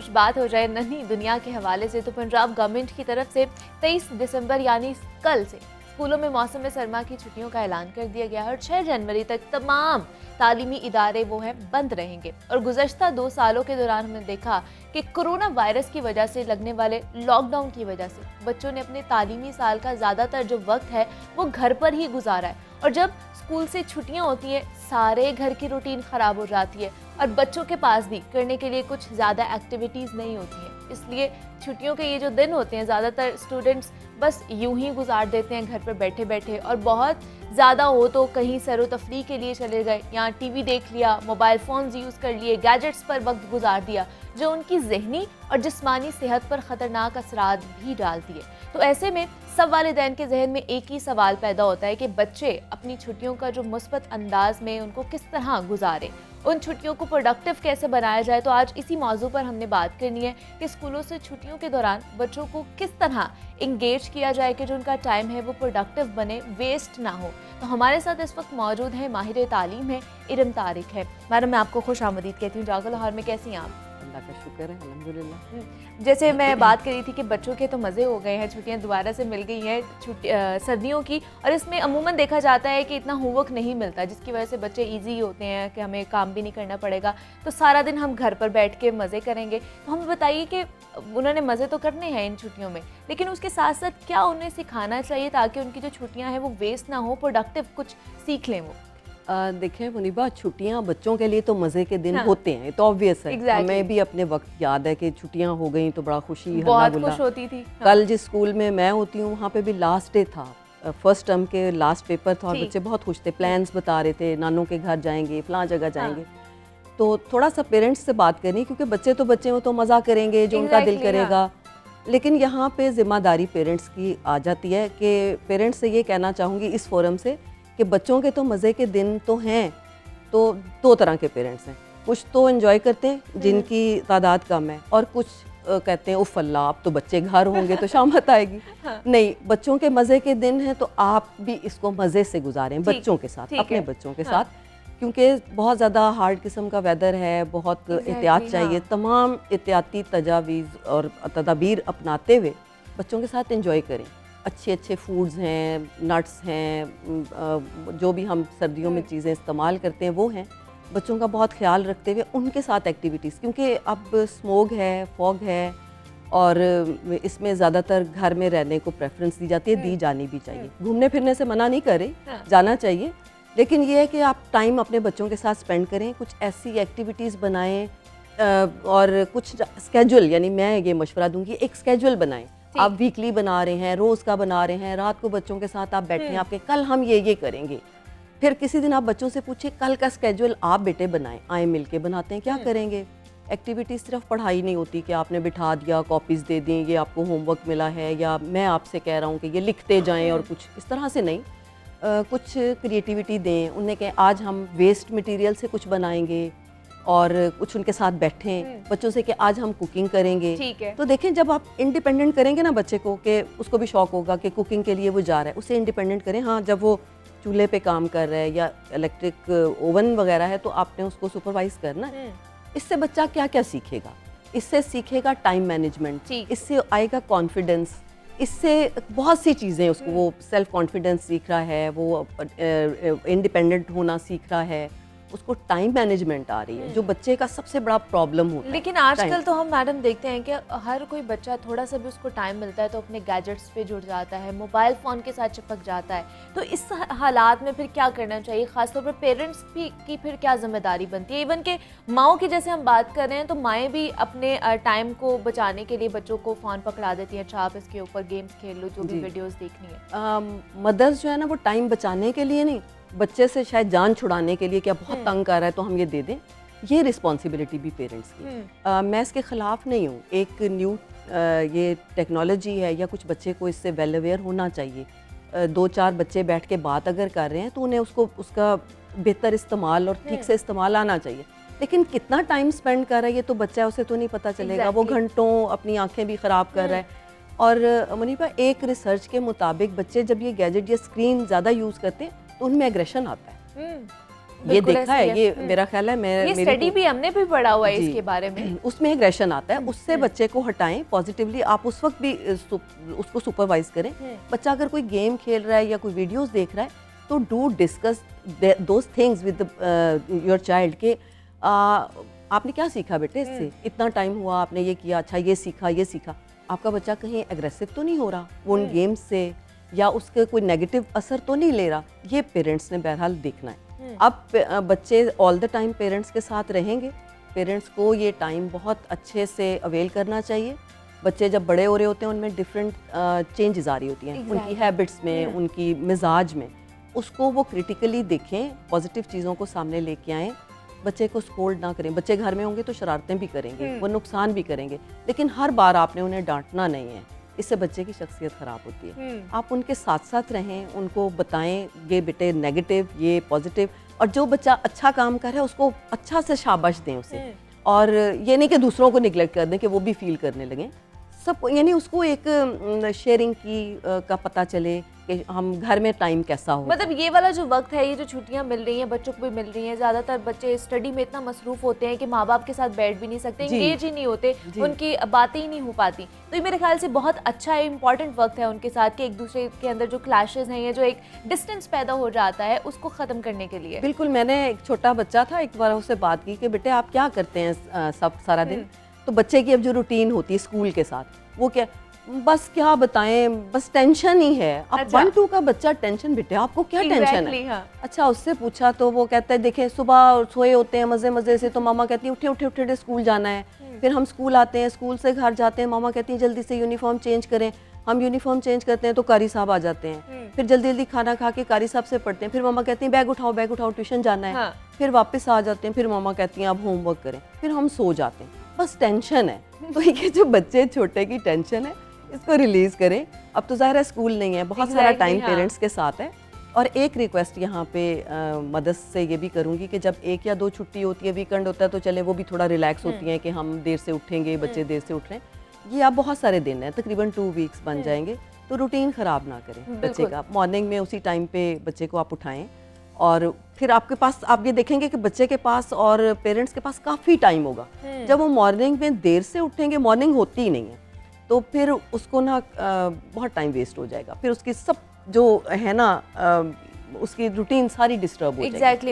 कुछ बात हो जाए नन्ही दुनिया के हवाले से, तो पंजाब गवर्नमेंट की तरफ से 23 दिसंबर यानी कल से स्कूलों में मौसम सरमा की छुट्टियों का ऐलान कर दिया गया है और 6 जनवरी तक तमाम तालीमी इदारे वो हैं बंद रहेंगे। और गुज़श्ता 2 सालों के दौरान हमने देखा कि कोरोना वायरस की वजह से लगने वाले लॉकडाउन की वजह से बच्चों ने अपने तालीमी साल का ज़्यादातर जो वक्त है वो घर पर ही गुजारा है। और जब स्कूल से छुट्टियां होती हैं सारे घर की रूटीन ख़राब हो जाती है और बच्चों के पास भी करने के लिए कुछ ज़्यादा एक्टिविटीज़ नहीं होती हैं। इसलिए छुट्टियों के ये जो दिन होते हैं ज़्यादातर स्टूडेंट्स बस यूं ही गुजार देते हैं घर पर बैठे बैठे, और बहुत ज़्यादा हो तो कहीं सैरो तफरीह के लिए चले गए या टीवी देख लिया, मोबाइल फ़ोन्स यूज़ कर लिए, गैजेट्स पर वक्त गुजार दिया, जो उनकी जहनी और जिस्मानी सेहत पर ख़तरनाक असरात भी डालती है। तो ऐसे में सब वालिदैन के जहन में एक ही सवाल पैदा होता है कि बच्चे अपनी छुट्टियों का जो मुस्बत अंदाज में उनको किस तरह गुजारें, उन छुट्टियों को प्रोडक्टिव कैसे बनाया जाए। तो आज इसी मौजू पर हमने बात करनी है कि स्कूलों से छुट्टियों के दौरान बच्चों को किस तरह इंगेज किया जाए कि जो उनका टाइम है वो प्रोडक्टिव बने, वेस्ट ना हो। तो हमारे साथ इस वक्त मौजूद है माहिर तालीम है इरम तारिक है। मैडम, मैं आपको खुश आमदीद कहती हूँ। जागो लाहौर में कैसी हैं आप? अल्लाह का शुक्र है, अल्हम्दुलिल्लाह। जैसे मैं बात करी थी कि बच्चों के तो मज़े हो गए हैं, छुट्टियां दोबारा से मिल गई हैं सर्दियों की, और इसमें अमूमन देखा जाता है कि इतना होमवर्क नहीं मिलता, जिसकी वजह से बच्चे इजी होते हैं कि हमें काम भी नहीं करना पड़ेगा, तो सारा दिन हम घर पर बैठ के मज़े करेंगे। तो हमें बताइए कि उन्होंने मज़े तो करने हैं इन छुट्टियों में, लेकिन उसके साथ साथ क्या उन्हें सिखाना चाहिए ताकि उनकी जो छुट्टियाँ हैं वो वेस्ट ना हो, प्रोडक्टिव कुछ सीख लें वो। देखें मुनीबा, छुट्टियां बच्चों के लिए तो मज़े के दिन हाँ। होते हैं, तो ऑब्वियस है। Exactly. हमें भी अपने वक्त याद है कि छुट्टियां हो गई तो बड़ा खुशी, हल्ला बहुत गुल्ला। खुश होती थी। हाँ। कल जिस स्कूल में मैं होती हूँ वहाँ पे भी लास्ट डे था, फर्स्ट टर्म के लास्ट पेपर था और ठीक। बच्चे बहुत खुश थे, प्लान्स बता रहे थे, नानों के घर जाएंगे, फलां जगह जाएंगे। तो थोड़ा सा पेरेंट्स से बात करनी, क्योंकि बच्चे तो बच्चे हो तो मज़ा करेंगे जो उनका दिल Exactly, करेगा। लेकिन यहाँ पे ज़िम्मेदारी पेरेंट्स की आ जाती है कि पेरेंट्स से ये कहना चाहूँगी इस फोरम से कि बच्चों के तो मज़े के दिन तो हैं, तो 2 तरह के पेरेंट्स हैं। कुछ तो एंजॉय करते हैं जिनकी तादाद कम है, और कुछ कहते हैं उफ अल्लाह अब तो बच्चे घर होंगे तो शामत आएगी। हाँ। नहीं, बच्चों के मज़े के दिन हैं तो आप भी इसको मज़े से गुजारें बच्चों के साथ, ठीक अपने है। बच्चों के हाँ। साथ, क्योंकि बहुत ज़्यादा हार्ड किस्म का वेदर है, बहुत एहतियात चाहिए। हाँ। तमाम एहतियाती तजावीज़ और तदाबीर अपनाते हुए बच्चों के साथ एंजॉय करें। अच्छे अच्छे फूड्स हैं, नट्स हैं, जो भी हम सर्दियों में चीज़ें इस्तेमाल करते हैं वो हैं। बच्चों का बहुत ख्याल रखते हुए उनके साथ एक्टिविटीज़, क्योंकि अब स्मोग है, फॉग है, और इसमें ज़्यादातर घर में रहने को प्रेफरेंस दी जाती है, दी जानी भी चाहिए। घूमने फिरने से मना नहीं कर रही, हाँ। जाना चाहिए, लेकिन ये है कि आप टाइम अपने बच्चों के साथ स्पेंड करें, कुछ ऐसी एक्टिविटीज़ बनाएं, और कुछ स्केड्यूल, यानी मैं ये मशवरा दूंगी, एक स्केड्यूल बनाएं। आप वीकली बना रहे हैं, रोज़ का बना रहे हैं, रात को बच्चों के साथ आप बैठे हैं, आपके कल हम ये करेंगे। फिर किसी दिन आप बच्चों से पूछिए कल का स्केड्यूल आप बेटे बनाएं, आए मिल के बनाते हैं, क्या करेंगे। एक्टिविटीज़ सिर्फ पढ़ाई नहीं होती कि आपने बिठा दिया, कॉपीज़ दे दी, ये आपको होमवर्क मिला है, या मैं आपसे कह रहा हूँ कि ये लिखते जाएं, और कुछ इस तरह से नहीं। कुछ क्रिएटिविटी दें, उन्हें कहें आज हम वेस्ट मटेरियल से कुछ बनाएंगे, और कुछ उनके साथ बैठें बच्चों से कि आज हम कुकिंग करेंगे। ठीक है। तो देखें, जब आप इंडिपेंडेंट करेंगे ना बच्चे को, कि उसको भी शौक होगा कि कुकिंग के लिए वो जा रहा है, उसे इंडिपेंडेंट करें। हाँ, जब वो चूल्हे पे काम कर रहा है या इलेक्ट्रिक ओवन वगैरह है तो आपने उसको सुपरवाइज करना है। इससे बच्चा क्या क्या सीखेगा? इससे सीखेगा टाइम मैनेजमेंट, इससे आएगा कॉन्फिडेंस, इससे बहुत सी चीज़ें उसको, वो सेल्फ कॉन्फिडेंस सीख रहा है, वो इंडिपेंडेंट होना सीख रहा है, उसको टाइम मैनेजमेंट आ रही है, जो बच्चे का सबसे बड़ा प्रॉब्लम होता है। लेकिन आजकल तो हम मैडम देखते हैं कि हर कोई बच्चा थोड़ा सा भी उसको टाइम मिलता है तो अपने गैजेट्स पे जुड़ जाता है, मोबाइल फ़ोन के साथ चिपक जाता है। तो इस हालात में फिर क्या करना चाहिए? ख़ासतौर पर पेरेंट्स भी की फिर क्या जिम्मेदारी बनती है? इवन के माओ की जैसे हम बात कर रहे हैं तो माएँ भी अपने टाइम को बचाने के लिए बच्चों को फ़ोन पकड़ा देती हैं, अच्छा आप इसके ऊपर गेम्स खेल लो, जो भी वीडियोज़ देखनी है। मदर्स जो है ना, वो टाइम बचाने के लिए नहीं, बच्चे से शायद जान छुड़ाने के लिए, क्या बहुत तंग कर रहा है तो हम ये दे दें, ये रिस्पॉन्सिबिलिटी भी पेरेंट्स की। मैं इसके ख़िलाफ़ नहीं हूँ। एक न्यू ये टेक्नोलॉजी है, या कुछ बच्चे को इससे वेल अवेयर होना चाहिए। 2-4 बच्चे बैठ के बात अगर कर रहे हैं तो उन्हें उसका बेहतर इस्तेमाल और ठीक से इस्तेमाल आना चाहिए। लेकिन कितना टाइम स्पेंड कर रहा है ये तो बच्चा, उसे तो नहीं पता चलेगा। वो घंटों अपनी आंखें भी ख़राब कर रहा है। और मुनीबा, एक रिसर्च के मुताबिक बच्चे जब ये गैजेट या स्क्रीन ज़्यादा यूज़ करते हैं तो उनमें एग्रेशन आता है। ये बिल्कुल देखा ऐसे ही है, है। ये मेरा ख्याल है मैं ये मेरे स्टडी को- भी हमने भी पढ़ा हुआ है जी। इसके बारे में। उसमें एग्रेशन आता है, उससे बच्चे को हटाएं पॉजिटिवली। आप उस वक्त भी उसको सुपरवाइज करें। बच्चा अगर कोई गेम खेल रहा है या कोई वीडियोस देख रहा है तो do discuss those things with your child के आपने क्या सीखा बेटे इससे, इतना टाइम हुआ आपने ये किया, अच्छा ये सीखा ये सीखा। आपका बच्चा कहीं एग्रेसिव तो नहीं हो रहा वो उन गेम्स से, या उसके कोई नेगेटिव असर तो नहीं ले रहा। ये पेरेंट्स ने बहरहाल देखना है। अब बच्चे ऑल द टाइम पेरेंट्स के साथ रहेंगे, पेरेंट्स को ये टाइम बहुत अच्छे से अवेल करना चाहिए। बच्चे जब बड़े हो रहे होते हैं उनमें डिफरेंट चेंजेस आ रही होती हैं, उनकी हैबिट्स में, उनकी मिजाज में। उसको वो क्रिटिकली देखें, पॉजिटिव चीज़ों को सामने लेके आएँ। बच्चे को स्कोल्ड ना करें। बच्चे घर में होंगे तो शरारतें भी करेंगे, वो नुकसान भी करेंगे, लेकिन हर बार आपने उन्हें डांटना नहीं है, इससे बच्चे की शख्सियत ख़राब होती है। आप उनके साथ साथ रहें, उनको बताएं ये बेटे नेगेटिव, ये पॉजिटिव, और जो बच्चा अच्छा काम कर रहा है उसको अच्छा से शाबाश दें उसे। और ये नहीं कि दूसरों को निगलेक्ट कर दें कि वो भी फील करने लगें। सब यानी उसको एक शेयरिंग की का पता चले कि हम घर में टाइम कैसा हो। मतलब ये वाला जो वक्त है, ये जो छुट्टियां मिल रही हैं बच्चों को भी मिल रही हैं, ज़्यादातर बच्चे स्टडी में इतना मसरूफ होते हैं कि माँ बाप के साथ बैठ भी नहीं सकते, इंगेज ही नहीं होते, उनकी बातें ही नहीं हो पाती। तो ये मेरे ख्याल से बहुत अच्छा इंपॉर्टेंट वक्त है उनके साथ कि एक दूसरे के अंदर जो क्लैशेस हैं या जो एक डिस्टेंस पैदा हो जाता है उसको ख़त्म करने के लिए। बिल्कुल, मैंने एक छोटा बच्चा था, एक बार उससे बात की कि बेटे आप क्या करते हैं सब सारा दिन। तो बच्चे की अब जो रूटीन होती है स्कूल के साथ, वो क्या, बस क्या बताएं, बस टेंशन ही है। अब अच्छा। 1-2 का बच्चा टेंशन, बेटे आपको क्या टेंशन है? हाँ। अच्छा, उससे पूछा तो वो कहता है देखें सुबह सोए होते हैं मजे मजे से, तो मामा कहती है उठे उठे उठे स्कूल जाना है। फिर हम स्कूल आते हैं, स्कूल से घर जाते हैं, मामा कहती है जल्दी से यूनिफॉर्म चेंज करें। हम यूनिफॉर्म चेंज करते हैं तो कारी साहब आ जाते हैं। फिर जल्दी जल्दी खाना खा के कारी साहब से पढ़ते हैं। फिर मामा कहती हैं बैग उठाओ ट्यूशन जाना है। हाँ। फिर वापस आ जाते हैं, फिर मामा कहती हैं अब होमवर्क करें, फिर हम सो जाते हैं। बस टेंशन है। तो ये जो बच्चे छोटे की टेंशन है, इसको रिलीज करें। अब तो ज़ाहिर है स्कूल नहीं है, बहुत सारा टाइम पेरेंट्स के साथ है। और एक रिक्वेस्ट यहाँ पे मदद से ये भी करूँगी कि जब 1 या 2 छुट्टी होती है, वीकेंड होता है, तो चले वो भी थोड़ा रिलैक्स होती हैं कि हम देर से उठेंगे, बच्चे देर से उठ रहे हैं। ये आप बहुत सारे दिन हैं, तकरीबन 2 वीक्स बन जाएंगे, तो रूटीन ख़राब ना करें बच्चे का। मॉर्निंग में उसी टाइम पे बच्चे को आप उठाएं, और फिर आपके पास आप ये देखेंगे कि बच्चे के पास और पेरेंट्स के पास काफ़ी टाइम होगा। जब वो मॉर्निंग में देर से उठेंगे, मॉर्निंग होती ही नहीं है, तो फिर उसको ना बहुत टाइम वेस्ट हो जाएगा। फिर उसकी सब जो है ना उसकी रूटीन सारी डिस्टर्ब हो जाएगी। एग्जैक्टली।